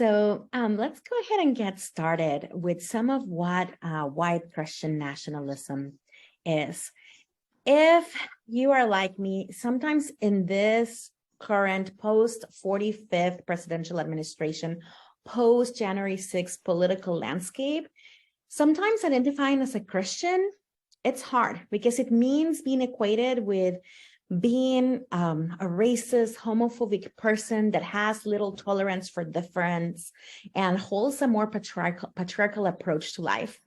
Let's go ahead and get started with some of what white Christian nationalism is. If you are like me, sometimes in this current post-45th presidential administration, post-January 6th political landscape, sometimes identifying as a Christian, it's hard because it means being equated with being a racist, homophobic person that has little tolerance for difference and holds a more patriarchal approach to life.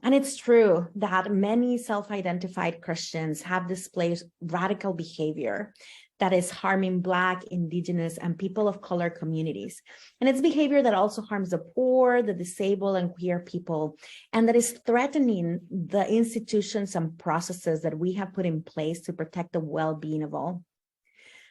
And it's true that many self-identified Christians have displayed radical behavior that is harming Black, Indigenous, and people of color communities. And it's behavior that also harms the poor, the disabled, and queer people, and that is threatening the institutions and processes that we have put in place to protect the well-being of all.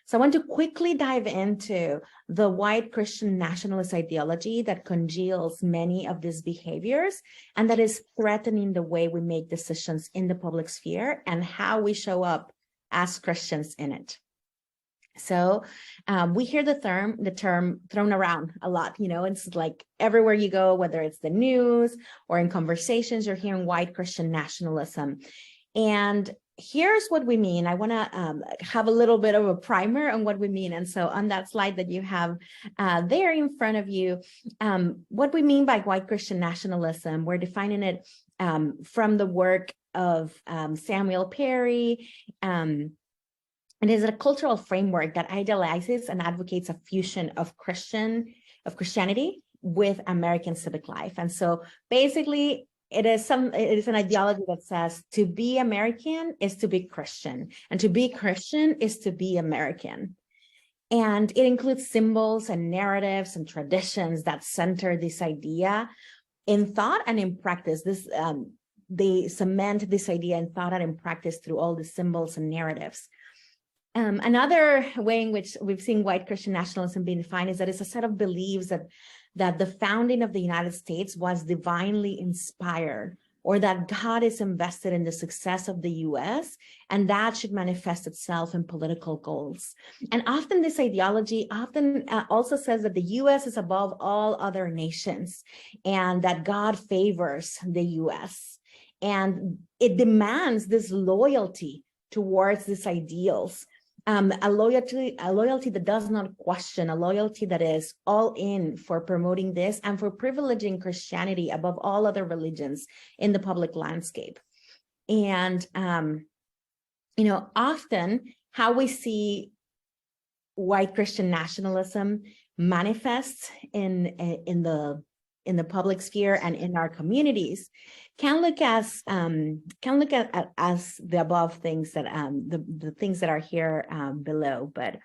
So I want to quickly dive into the white Christian nationalist ideology that congeals many of these behaviors and that is threatening the way we make decisions in the public sphere and how we show up as Christians in it. So we hear the term thrown around a lot, it's like everywhere you go, whether it's the news or in conversations, you're hearing white Christian nationalism. And here's what we mean. I want to have a little bit of a primer on what we mean. And so on that slide that you have there in front of you, what we mean by white Christian nationalism, we're defining it from the work of Samuel Perry. It is a cultural framework that idealizes and advocates a fusion of Christianity with American civic life. And so basically, it is an ideology that says to be American is to be Christian, and to be Christian is to be American. And it includes symbols and narratives and traditions that center this idea in thought and in practice. They cement this idea in thought and in practice through all the symbols and narratives. Another way in which we've seen white Christian nationalism being defined is that it's a set of beliefs that the founding of the United States was divinely inspired, or that God is invested in the success of the U.S., and that should manifest itself in political goals. And often this ideology also says that the U.S. is above all other nations, and that God favors the U.S., and it demands this loyalty towards these ideals. A loyalty that does not question, a loyalty that is all in for promoting this and for privileging Christianity above all other religions in the public landscape. And, often how we see white Christian nationalism manifest in the public sphere and in our communities can look at as the above things that the things that are here below. But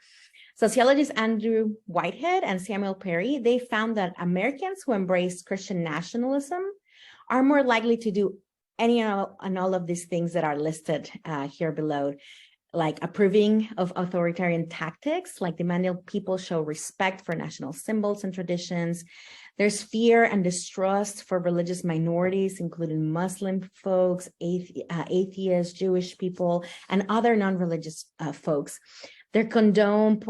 sociologists Andrew Whitehead and Samuel Perry, they found that Americans who embrace Christian nationalism are more likely to do any and all of these things that are listed here below, like approving of authoritarian tactics, like demanding people show respect for national symbols and traditions. There's fear and distrust for religious minorities, including Muslim folks, atheists, Jewish people, and other non-religious folks. They condone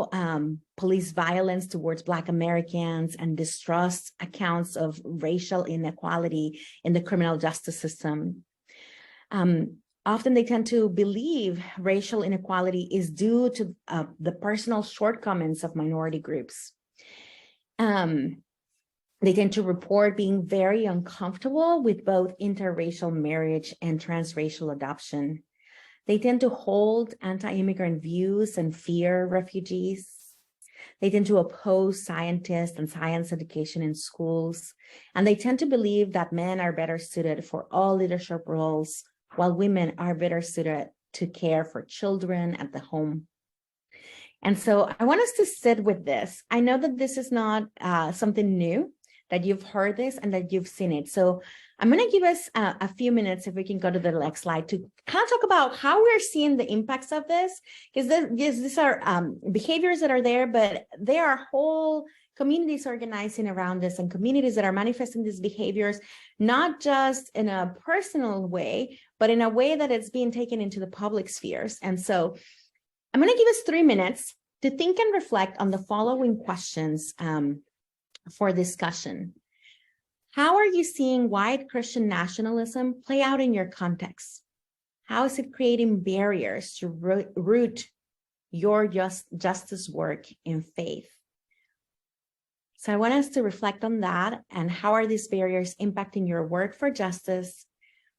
police violence towards Black Americans and distrust accounts of racial inequality in the criminal justice system. Often they tend to believe racial inequality is due to the personal shortcomings of minority groups. They tend to report being very uncomfortable with both interracial marriage and transracial adoption. They tend to hold anti-immigrant views and fear refugees. They tend to oppose scientists and science education in schools. And they tend to believe that men are better suited for all leadership roles, while women are better suited to care for children at the home. And so I want us to sit with this. I know that this is not something new, that you've heard this and that you've seen it. So I'm going to give us a few minutes, if we can go to the next slide, to kind of talk about how we're seeing the impacts of this, because these are behaviors that are there, but there are whole communities organizing around this and communities that are manifesting these behaviors, not just in a personal way, but in a way that it's being taken into the public spheres. And so I'm going to give us 3 minutes to think and reflect on the following questions for discussion. How are you seeing white Christian nationalism play out in your context? How is it creating barriers to root your justice work in faith? So I want us to reflect on that, and how are these barriers impacting your work for justice?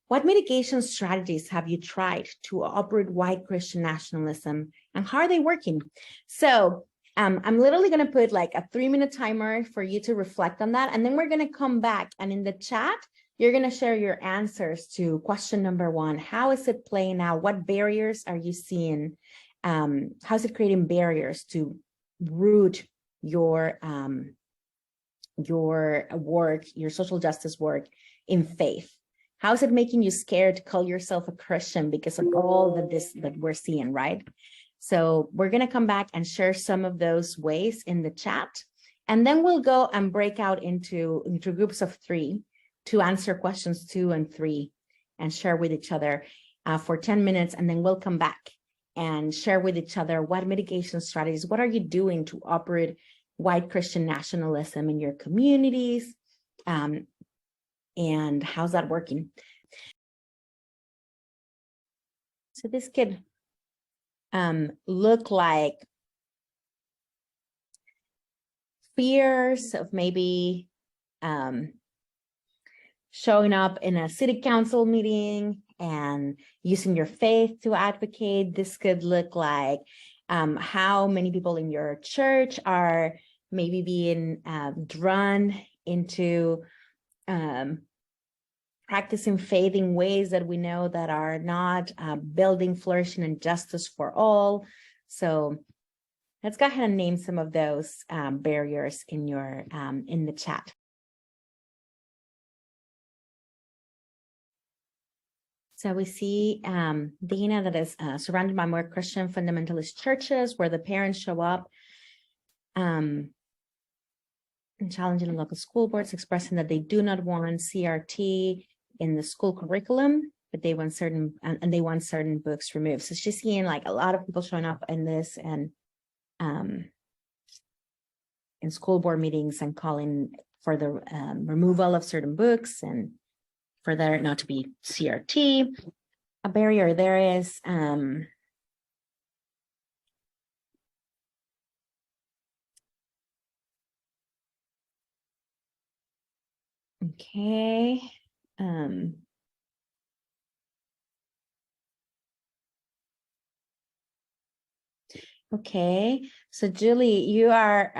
What mitigation strategies have you tried to uproot white Christian nationalism, and how are they working? So I'm literally going to put like a 3-minute timer for you to reflect on that. And then we're going to come back, and in the chat, you're going to share your answers to question number 1. How is it playing out? What barriers are you seeing? How is it creating barriers to root your work, your social justice work in faith? How is it making you scared to call yourself a Christian because of all that we're seeing, right? So we're going to come back and share some of those ways in the chat. And then we'll go and break out into groups of 3 to answer questions 2 and 3 and share with each other for 10 minutes. And then we'll come back and share with each other what mitigation strategies, what are you doing to uproot white Christian nationalism in your communities, and how's that working? So this could look like fears of maybe showing up in a city council meeting and using your faith to advocate. This could look like how many people in your church are maybe being drawn into practicing faith in ways that we know that are not building flourishing and justice for all. So let's go ahead and name some of those barriers in your in the chat. So we see Dana that is surrounded by more Christian fundamentalist churches where the parents show up and challenging the local school boards, expressing that they do not want CRT in the school curriculum, but they want certain books removed. So she's seeing like a lot of people showing up in this and in school board meetings and calling for the removal of certain books and for there not to be CRT. A barrier there is okay. Okay, so Julie, you are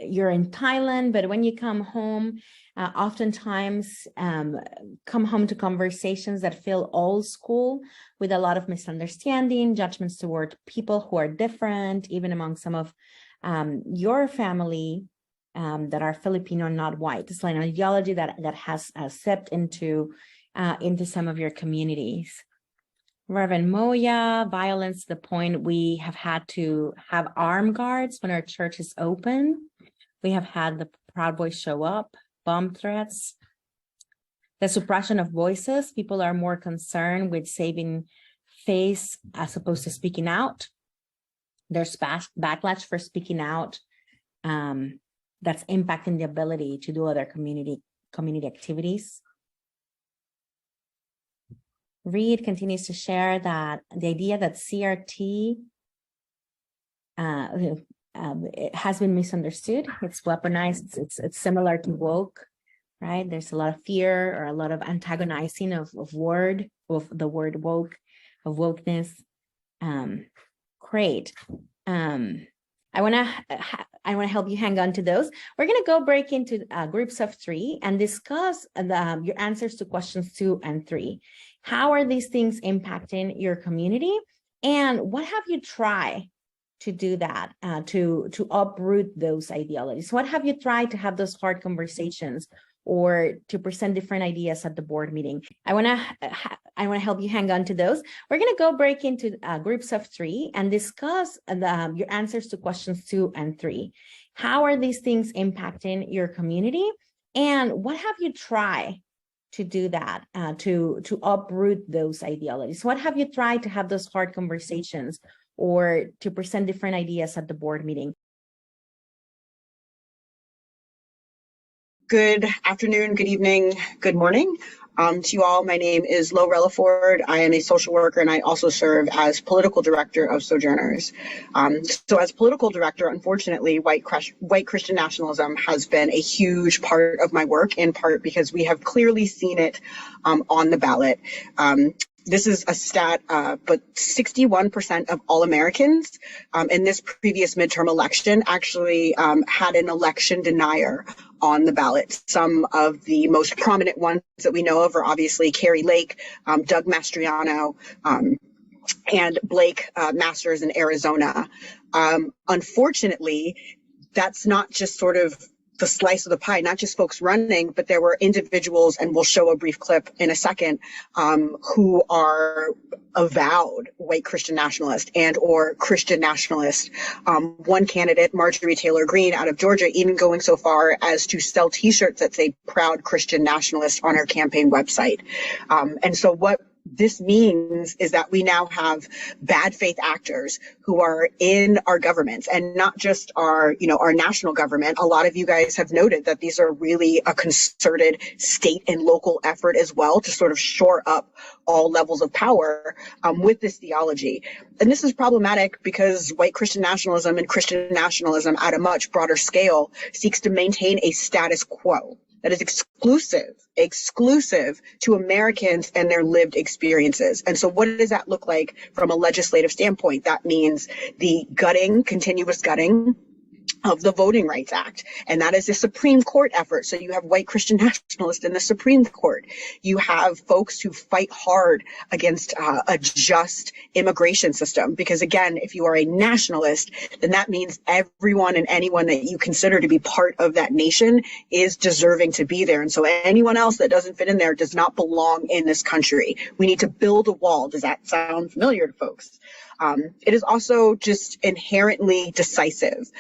you're in Thailand, but when you come home, oftentimes come home to conversations that feel old school with a lot of misunderstanding, judgments toward people who are different, even among some of your family that are Filipino, not white. It's like an ideology that has seeped into some of your communities. Reverend Moya, violence to the point we have had to have armed guards when our church is open. We have had the Proud Boys show up, bomb threats. The suppression of voices. People are more concerned with saving face as opposed to speaking out. There's backlash for speaking out that's impacting the ability to do other community activities. Reed continues to share that the idea that CRT it has been misunderstood. It's weaponized. It's similar to woke, right? There's a lot of fear or a lot of antagonizing of the word woke, of wokeness. Great. I want to help you hang on to those. We're going to go break into groups of 3 and discuss your answers to questions 2 and 3. How are these things impacting your community? And what have you tried to do that, to uproot those ideologies? What have you tried to have those hard conversations or to present different ideas at the board meeting? I want to help you hang on to those. We're going to go break into groups of 3 and discuss your answers to questions 2 and 3. How are these things impacting your community? And what have you tried to do that, to uproot those ideologies? What have you tried to have those hard conversations or to present different ideas at the board meeting? Good afternoon, good evening, good morning to you all. My name is Reliford. I am a social worker, and I also serve as political director of Sojourners. So as political director, unfortunately, White Christian Nationalism has been a huge part of my work, in part because we have clearly seen it on the ballot. This is a stat, but 61% of all Americans in this previous midterm election actually had an election denier on the ballot. Some of the most prominent ones that we know of are obviously Carrie Lake, Doug Mastriano, and Blake Masters in Arizona. Unfortunately, that's not just sort of the slice of the pie, not just folks running, but there were individuals, and we'll show a brief clip in a second, who are avowed white Christian nationalist and or Christian nationalist. One candidate, Marjorie Taylor Greene out of Georgia, even going so far as to sell T-shirts that say "Proud Christian Nationalist" on her campaign website. And so what this means is that we now have bad faith actors who are in our governments, and not just our national government. A lot of you guys have noted that these are really a concerted state and local effort as well to sort of shore up all levels of power with this theology. And this is problematic because white Christian nationalism and Christian nationalism at a much broader scale seeks to maintain a status quo that is exclusive to Americans and their lived experiences. And so what does that look like from a legislative standpoint? That means the continuous gutting of the Voting Rights Act. And that is a Supreme Court effort. So you have white Christian nationalists in the Supreme Court. You have folks who fight hard against a just immigration system. Because again, if you are a nationalist, then that means everyone and anyone that you consider to be part of that nation is deserving to be there. And so anyone else that doesn't fit in there does not belong in this country. We need to build a wall. Does that sound familiar to folks? It is also just inherently decisive.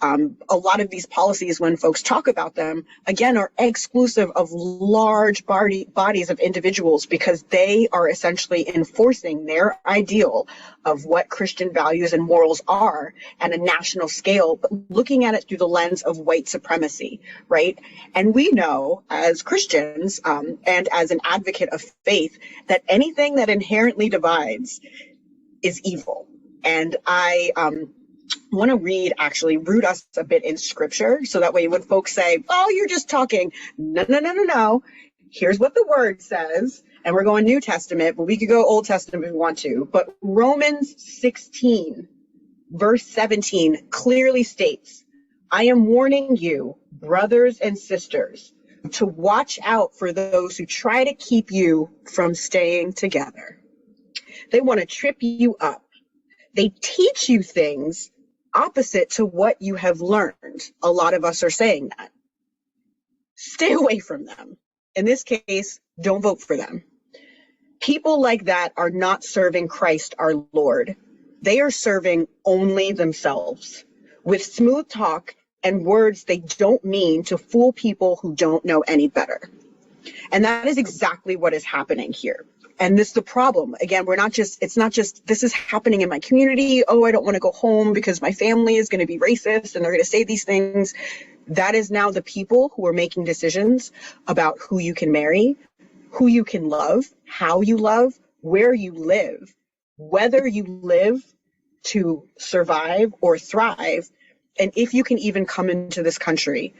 A lot of these policies, when folks talk about them, again, are exclusive of large bodies of individuals because they are essentially enforcing their ideal of what Christian values and morals are at a national scale, but looking at it through the lens of white supremacy, right? And we know as Christians and as an advocate of faith that anything that inherently divides is evil. And I want to root us a bit in scripture, so that way when folks say, "Oh, you're just talking," no. Here's what the word says, and we're going New Testament, but we could go Old Testament if we want to. But Romans 16, verse 17 clearly states, "I am warning you, brothers and sisters, to watch out for those who try to keep you from staying together. They want to trip you up. They teach you things opposite to what you have learned." A lot of us are saying that. Stay away from them. In this case, don't vote for them. People like that are not serving Christ our Lord. They are serving only themselves with smooth talk and words they don't mean to fool people who don't know any better. And that is exactly what is happening here. And this is the problem. Again, it's not just this is happening in my community. Oh, I don't want to go home because my family is going to be racist and they're going to say these things. That is now the people who are making decisions about who you can marry, who you can love, how you love, where you live, whether you live to survive or thrive, and if you can even come into this country.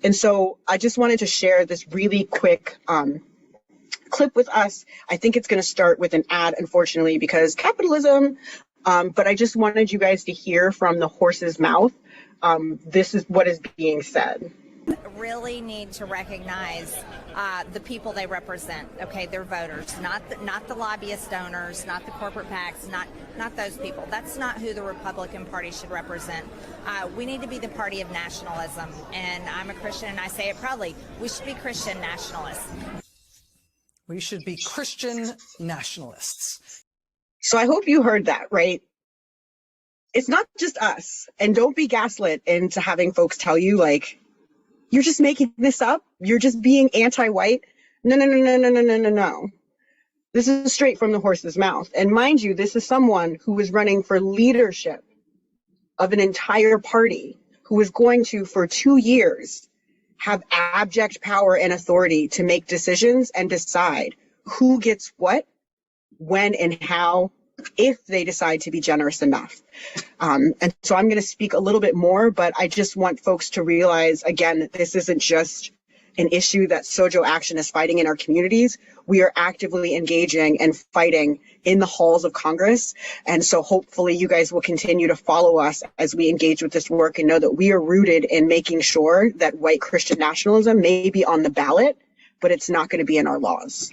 And so I just wanted to share this really quick clip with us. I think it's going to start with an ad, unfortunately, because capitalism, but I just wanted you guys to hear from the horse's mouth. This is what is being said. Really need to recognize the people they represent. Okay, they're voters, not the lobbyist donors, not the corporate PACs, not those people. That's not who the Republican Party should represent. We need to be the party of nationalism, and I'm a Christian, and I say it proudly. We should be Christian nationalists. We should be Christian nationalists. So I hope you heard that, right? It's not just us, and don't be gaslit into having folks tell you like, you're just making this up. You're just being anti-white. No. This is straight from the horse's mouth. And mind you, this is someone who is running for leadership of an entire party, who is going to, for 2 years, have abject power and authority to make decisions and decide who gets what, when, and how, if they decide to be generous enough. And so I'm going to speak a little bit more, but I just want folks to realize, again, that this isn't just an issue that Sojo Action is fighting in our communities. We are actively engaging and fighting in the halls of Congress. And so hopefully you guys will continue to follow us as we engage with this work and know that we are rooted in making sure that white Christian nationalism may be on the ballot, but it's not going to be in our laws.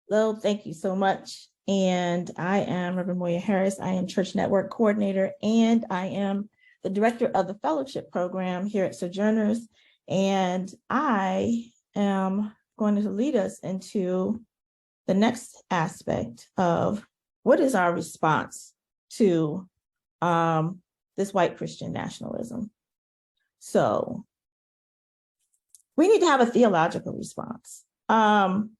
Hello, thank you so much. And I am Reverend Moya Harris. I am Church Network Coordinator, and I am the Director of the Fellowship Program here at Sojourners. And I am going to lead us into the next aspect of what is our response to this white Christian nationalism. So we need to have a theological response. And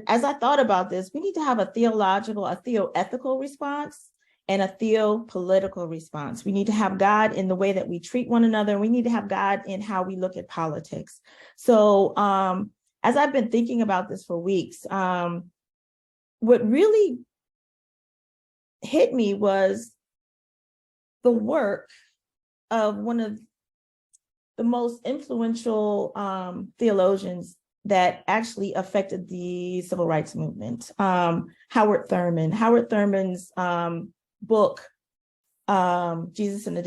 as I thought about this, we need to have a theological, a theoethical response and a theopolitical response. We need to have God in the way that we treat one another. We need to have God in how we look at politics. So as I've been thinking about this for weeks, what really hit me was the work of one of the most influential theologians that actually affected the civil rights movement, Howard Thurman. Howard Thurman's book, Jesus and the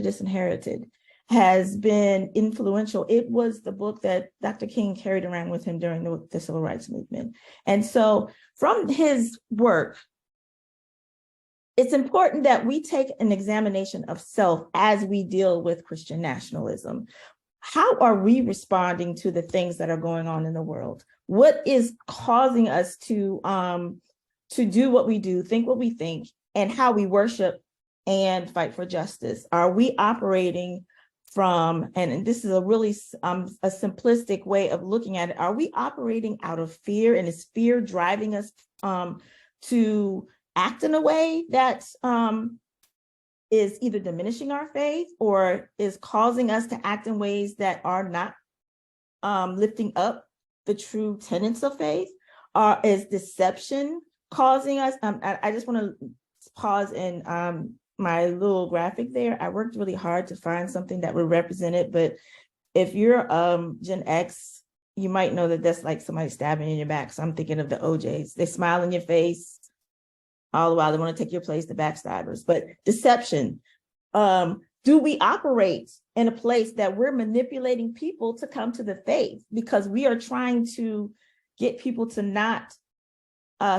Disinherited, has been influential. It was the book that Dr. King carried around with him during the civil rights movement. And so from his work, it's important that we take an examination of self as we deal with Christian nationalism. How are we responding to the things that are going on in the world? What is causing us to do what we do, think what we think, and how we worship and fight for justice? Are we operating from, and this is a really a simplistic way of looking at it, are we operating out of fear, and is fear driving us to act in a way that is either diminishing our faith or is causing us to act in ways that are not lifting up the true tenets of faith? Is deception causing us? I just want to pause in my little graphic there. I worked really hard to find something that would represent it, but if you're Gen X, you might know that that's like somebody stabbing in your back. So I'm thinking of the OJs. They smile in your face all the while they want to take your place, the backstabbers. But deception, do we operate in a place that we're manipulating people to come to the faith because we are trying to get people to not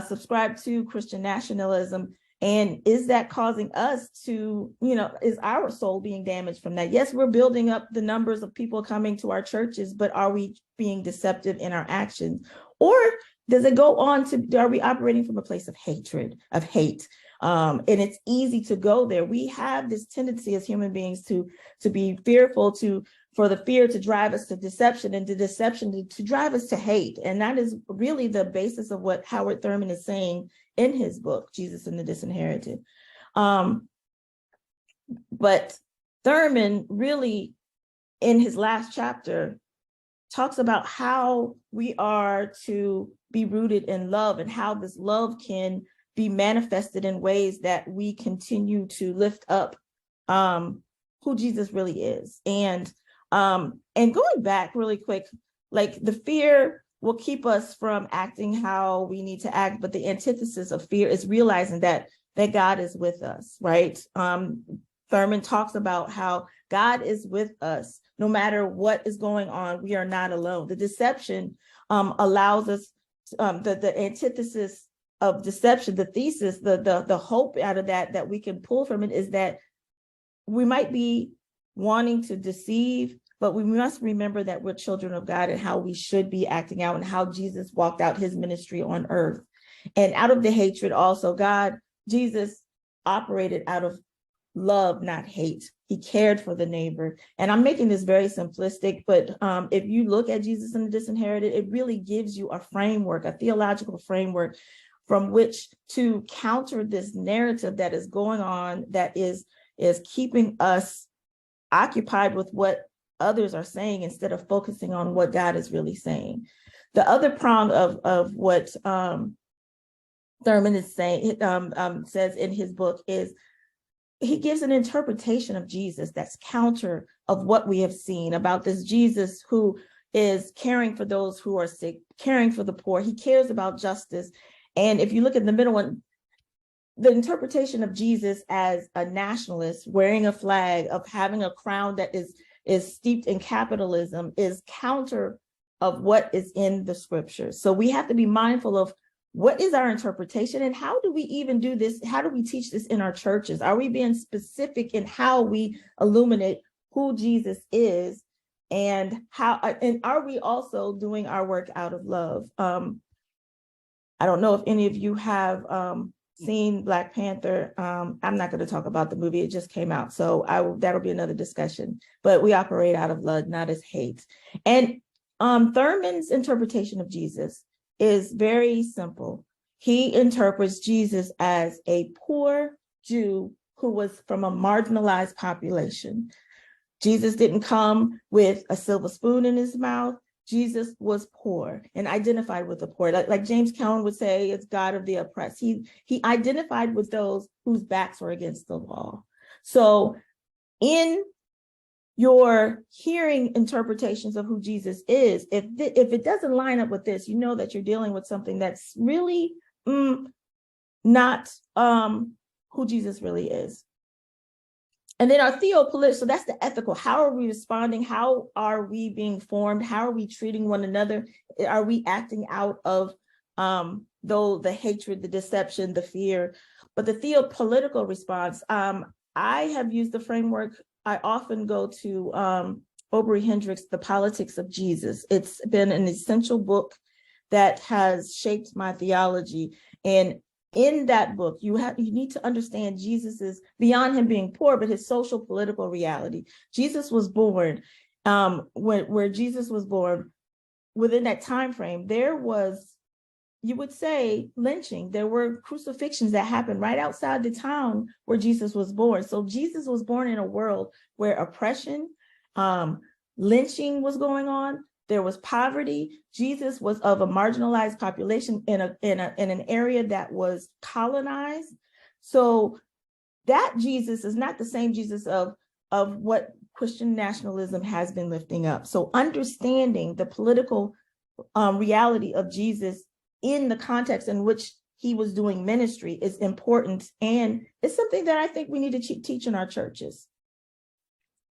subscribe to Christian nationalism? And is that causing us to, is our soul being damaged from that? Yes, we're building up the numbers of people coming to our churches, but are we being deceptive in our actions? Or does it go on to, are we operating from a place of hatred, of hate? And it's easy to go there. We have this tendency as human beings to be fearful, for the fear to drive us to deception, and the deception to drive us to hate. And that is really the basis of what Howard Thurman is saying in his book, Jesus and the Disinherited. But Thurman really, in his last chapter, talks about how we are to be rooted in love and how this love can be manifested in ways that we continue to lift up who Jesus really is. And going back really quick, like the fear will keep us from acting how we need to act, but the antithesis of fear is realizing that God is with us, right? Thurman talks about how God is with us no matter what is going on. We are not alone. The deception allows us, the antithesis of deception, the thesis, the hope out of that we can pull from it is that we might be wanting to deceive, but we must remember that we're children of God and how we should be acting out and how Jesus walked out his ministry on earth. And out of the hatred also, Jesus operated out of love, not hate. He cared for the neighbor. And I'm making this very simplistic, but if you look at Jesus and the Disinherited, it really gives you a framework, a theological framework from which to counter this narrative that is going on, that is keeping us occupied with what others are saying instead of focusing on what God is really saying. The other prong of what Thurman is saying, says in his book, is he gives an interpretation of Jesus that's counter of what we have seen about this Jesus who is caring for those who are sick, caring for the poor. He cares about justice. And if you look at the middle one, the interpretation of Jesus as a nationalist, wearing a flag, of having a crown that is steeped in capitalism, is counter of what is in the scriptures. So we have to be mindful of what is our interpretation and how do we even do this? How do we teach this in our churches? Are we being specific in how we illuminate who Jesus is, and how, and are we also doing our work out of love? I don't know if any of you have seen Black Panther. I'm not going to talk about the movie. It just came out. So that'll be another discussion, but we operate out of love, not as hate. And Thurman's interpretation of Jesus is very simple. He interprets Jesus as a poor Jew who was from a marginalized population. Jesus didn't come with a silver spoon in his mouth. Jesus was poor and identified with the poor. Like James Cowan would say, it's God of the oppressed. He identified with those whose backs were against the wall. So in your hearing interpretations of who Jesus is, if it doesn't line up with this, you know that you're dealing with something that's really not who Jesus really is. And then our theopolitical, so that's the ethical. How are we responding? How are we being formed? How are we treating one another? Are we acting out of the hatred, the deception, the fear? But the theopolitical response, I have used the framework. I often go to Aubrey Hendricks' The Politics of Jesus. It's been an essential book that has shaped my theology. And in that book, you need to understand Jesus is beyond him being poor, but his social political reality. Jesus was born, where Jesus was born, within that time frame, there was, you would say, lynching. There were crucifixions that happened right outside the town where Jesus was born. So Jesus was born in a world where oppression, lynching was going on. There was poverty. Jesus was of a marginalized population in an area that was colonized. So that Jesus is not the same Jesus of what Christian nationalism has been lifting up. So understanding the political reality of Jesus in the context in which he was doing ministry is important, and it's something that I think we need to teach in our churches.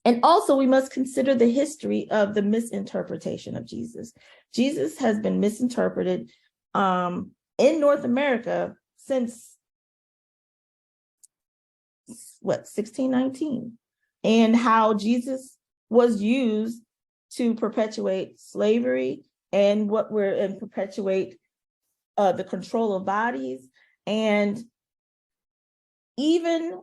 And also, we must consider the history of the misinterpretation of Jesus. Jesus has been misinterpreted in North America since, 1619, and how Jesus was used to perpetuate slavery and perpetuate the control of bodies, and even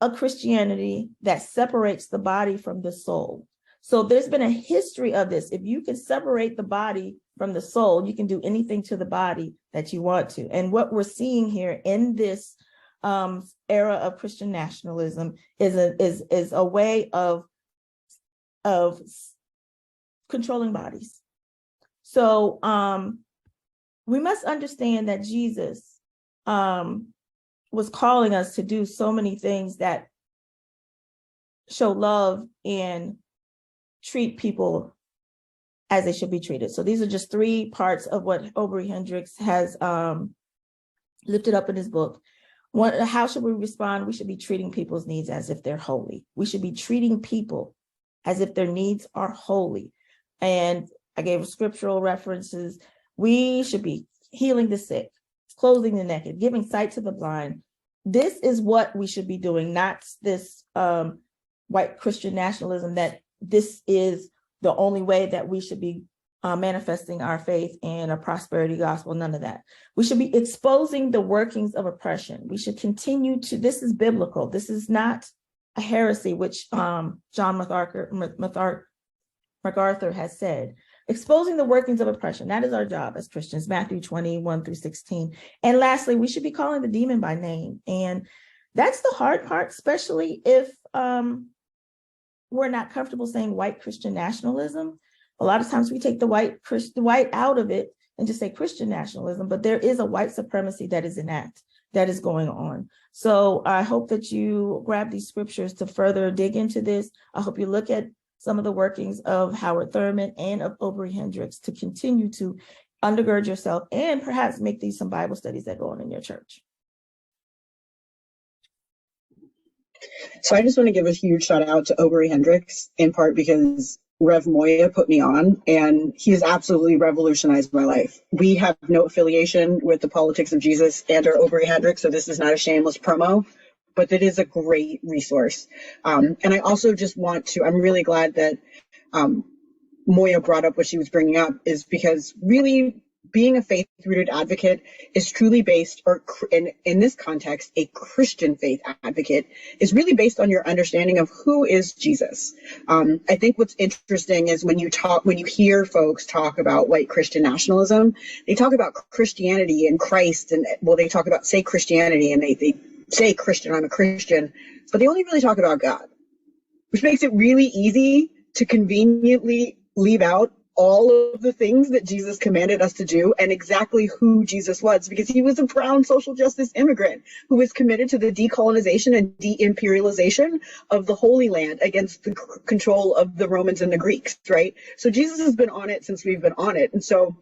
a Christianity that separates the body from the soul. So there's been a history of this. If you can separate the body from the soul, you can do anything to the body that you want to. And what we're seeing here in this era of Christian nationalism is a way of controlling bodies. So we must understand that Jesus was calling us to do so many things that show love and treat people as they should be treated. So these are just 3 parts of what Aubrey Hendricks has lifted up in his book. One, how should we respond? We should be treating people's needs as if they're holy. We should be treating people as if their needs are holy. And I gave scriptural references. We should be healing the sick, clothing the naked, giving sight to the blind. This is what we should be doing, not this white Christian nationalism that this is the only way that we should be manifesting our faith in a prosperity gospel. None of that. We should be exposing the workings of oppression. We should continue to, this is biblical. This is not a heresy, which John MacArthur has said. Exposing the workings of oppression. That is our job as Christians, Matthew 20:1-16. And lastly, we should be calling the demon by name. And that's the hard part, especially if we're not comfortable saying white Christian nationalism. A lot of times we take the white out of it and just say Christian nationalism, but there is a white supremacy that is that is going on. So I hope that you grab these scriptures to further dig into this. I hope you look at some of the workings of Howard Thurman and of Aubrey Hendricks to continue to undergird yourself and perhaps make these some Bible studies that go on in your church. So I just want to give a huge shout out to Aubrey Hendricks, in part because Rev Moya put me on, and he has absolutely revolutionized my life. We have no affiliation with the Politics of Jesus and or Aubrey Hendricks, so this is not a shameless promo, but it is a great resource. And I also just want to, I'm really glad that Moya brought up what she was bringing up, is because really being a faith-rooted advocate is truly based, or in this context, a Christian faith advocate is really based on your understanding of who is Jesus. I think what's interesting is when you hear folks talk about white Christian nationalism, they talk about Christianity and Christ, and they talk about, say, Christianity, and they say Christian, I'm a Christian, but they only really talk about God, which makes it really easy to conveniently leave out all of the things that Jesus commanded us to do and exactly who Jesus was, because he was a brown social justice immigrant who was committed to the decolonization and de-imperialization of the Holy Land against the control of the Romans and the Greeks, right? So Jesus has been on it since we've been on it. And so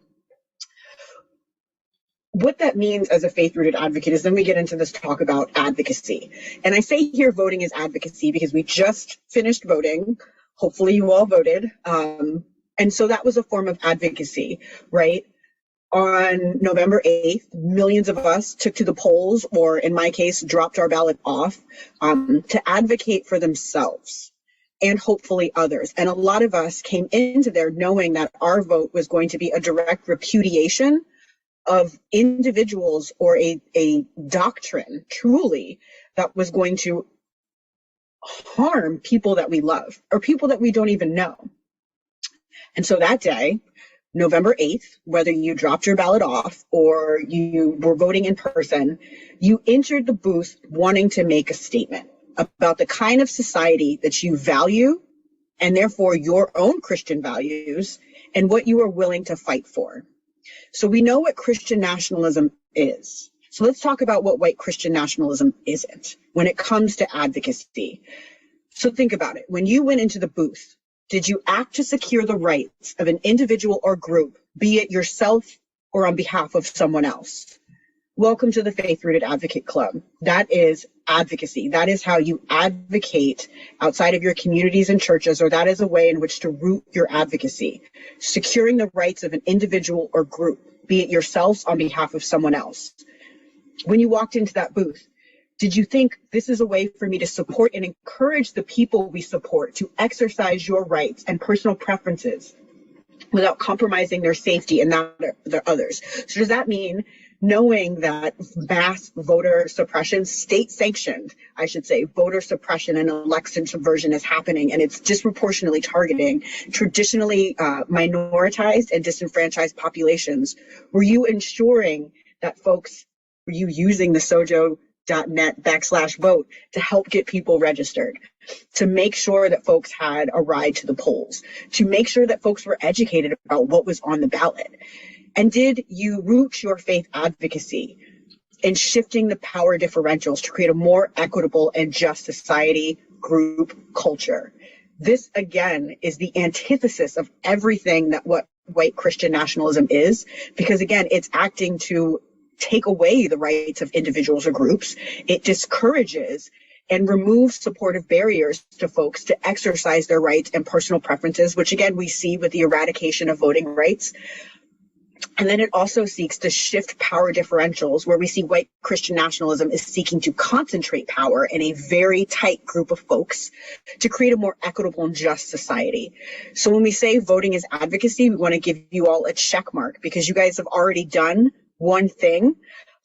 what that means as a faith-rooted advocate is then we get into this talk about advocacy. And I say here voting is advocacy because we just finished voting. Hopefully you all voted. And so that was a form of advocacy, right? On November 8th, millions of us took to the polls, or in my case, dropped our ballot off to advocate for themselves and hopefully others. And a lot of us came into there knowing that our vote was going to be a direct repudiation of individuals or a doctrine truly that was going to harm people that we love or people that we don't even know. And so that day, November 8th, whether you dropped your ballot off or you were voting in person, you entered the booth wanting to make a statement about the kind of society that you value and therefore your own Christian values and what you are willing to fight for. So we know what Christian nationalism is. So let's talk about what white Christian nationalism isn't when it comes to advocacy. So think about it. When you went into the booth, did you act to secure the rights of an individual or group, be it yourself or on behalf of someone else? Welcome to the Faith Rooted Advocate Club. That is advocacy. That is how you advocate outside of your communities and churches, or that is a way in which to root your advocacy. Securing the rights of an individual or group, be it yourselves on behalf of someone else. When you walked into that booth, did you think this is a way for me to support and encourage the people we support to exercise your rights and personal preferences without compromising their safety and that of the others? So does that mean knowing that mass voter suppression, state sanctioned, I should say, voter suppression and election subversion is happening, and it's disproportionately targeting traditionally minoritized and disenfranchised populations? Were you ensuring that folks, were you using the sojo.net/vote to help get people registered, to make sure that folks had a ride to the polls, to make sure that folks were educated about what was on the ballot? And did you root your faith advocacy in shifting the power differentials to create a more equitable and just society, group, culture? This, again, is the antithesis of everything that what white Christian nationalism is, because, again, it's acting to take away the rights of individuals or groups. It discourages and removes supportive barriers to folks to exercise their rights and personal preferences, which, again, we see with the eradication of voting rights. And then it also seeks to shift power differentials, where we see white Christian nationalism is seeking to concentrate power in a very tight group of folks to create a more equitable and just society. So when we say voting is advocacy, we want to give you all a check mark because you guys have already done one thing.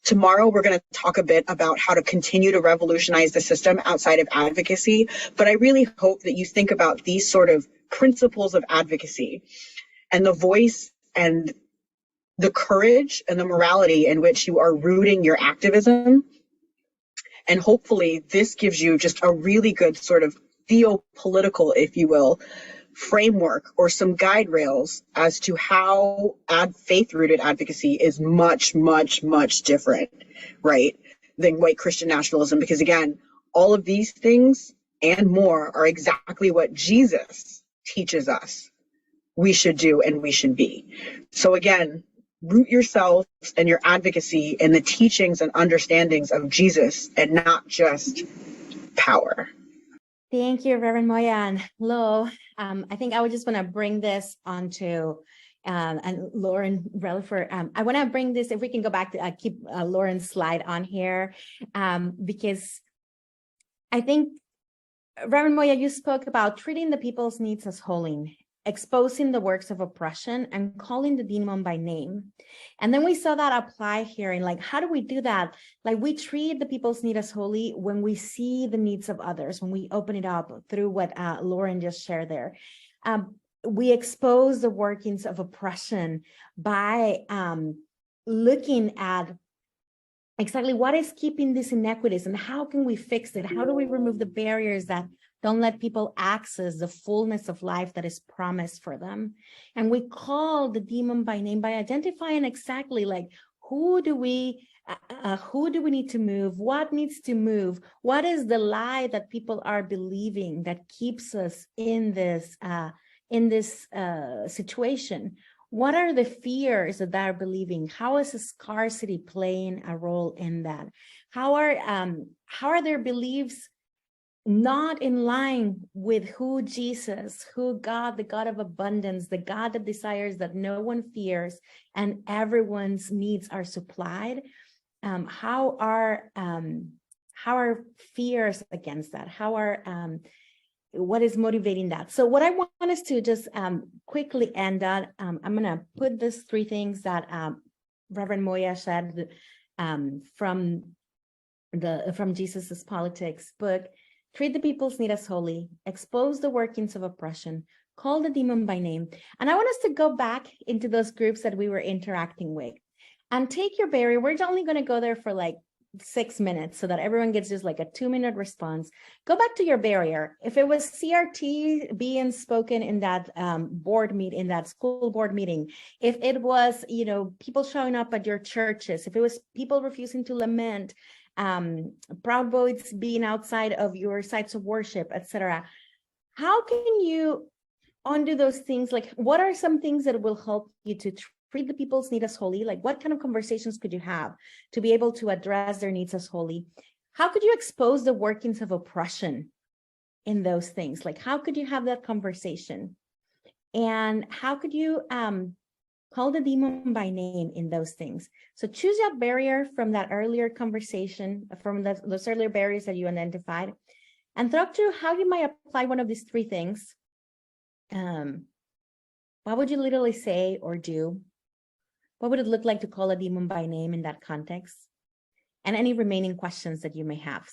Tomorrow, we're going to talk a bit about how to continue to revolutionize the system outside of advocacy. But I really hope that you think about these sort of principles of advocacy and the voice and the courage and the morality in which you are rooting your activism. And hopefully this gives you just a really good sort of theopolitical, if you will, framework or some guide rails as to how faith-rooted advocacy is much, much, much different, right, than white Christian nationalism. Because again, all of these things and more are exactly what Jesus teaches us we should do and we should be. So again, root yourselves and your advocacy in the teachings and understandings of Jesus and not just power. Thank you, Reverend Moya and Lo. I think I would just want to bring this onto, and Lauren Reliford. I want to bring this, if we can go back to keep Lauren's slide on here, because I think, Reverend Moya, you spoke about treating the people's needs as holy, exposing the works of oppression, and calling the demon by name. And then we saw that apply here in like, how do we do that? Like we treat the people's need as holy when we see the needs of others, when we open it up through what Lauren just shared there. We expose the workings of oppression by looking at exactly what is keeping these inequities and how can we fix it? How do we remove the barriers that don't let people access the fullness of life that is promised for them? And we call the demon by name by identifying exactly like who do we need to move? What needs to move? What is the lie that people are believing that keeps us in this situation? What are the fears that they're believing? How is scarcity playing a role in that? How are their beliefs not in line with who Jesus, who God, the God of abundance, the God that desires that no one fears and everyone's needs are supplied? How are fears against that? What is motivating that? So what I want us to just quickly end on, I'm going to put these three things that Reverend Moya said from Jesus's Politics book. Treat the people's need as holy, expose the workings of oppression, call the demon by name. And I want us to go back into those groups that we were interacting with and take your barrier. We're only going to go there for like 6 minutes so that everyone gets just like a 2-minute response. Go back to your barrier. If it was CRT being spoken in that board meeting, in that school board meeting, if it was, people showing up at your churches, if it was people refusing to lament, Proud Boys being outside of your sites of worship, etc. How can you undo those things? Like, what are some things that will help you to treat the people's need as holy? Like, what kind of conversations could you have to be able to address their needs as holy? How could you expose the workings of oppression in those things? Like, how could you have that conversation? And how could you call the demon by name in those things? So choose your barrier from that earlier conversation, from those earlier barriers that you identified, and talk through how you might apply one of these three things. What would you literally say or do? What would it look like to call a demon by name in that context? And any remaining questions that you may have.